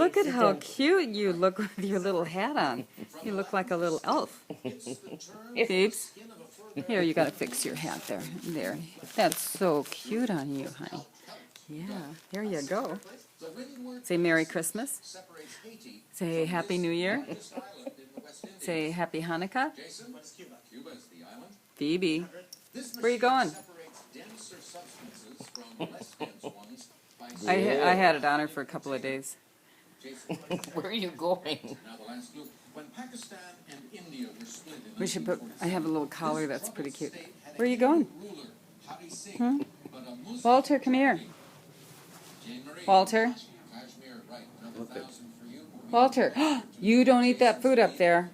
look at Sit how down. cute you look with your little hat on. You look like a little elf. Babes, here, you gotta fix your hat there. There. That's so cute on you, honey. Yeah, there you go. Say Merry Christmas. Say Happy New Year. Say Happy Hanukkah. Phoebe, where you going? I had it on her for a couple of days. Where are you going? We should put. I have a little collar that's pretty cute. Where are you going? Hmm? Walter, come here. Walter. Walter, you don't eat that food up there.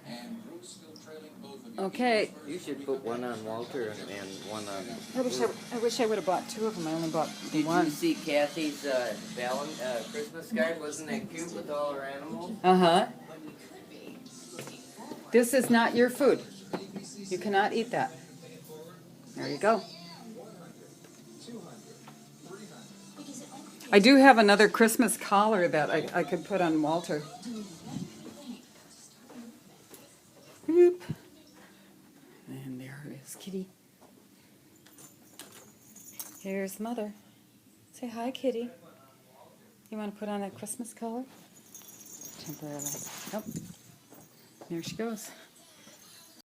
Okay. You should put one on Walter and one on. I wish I would have bought two of them. I only bought Did one. you see Kathy's Christmas card? Wasn't that cute with all her animals? Uh-huh. This is not your food. You cannot eat that. There you go. I do have another Christmas collar that I could put on Walter. Whoop. And there is Kitty. Here's Mother. Say hi, Kitty. You want to put on that Christmas collar? Temporarily. Nope. There she goes.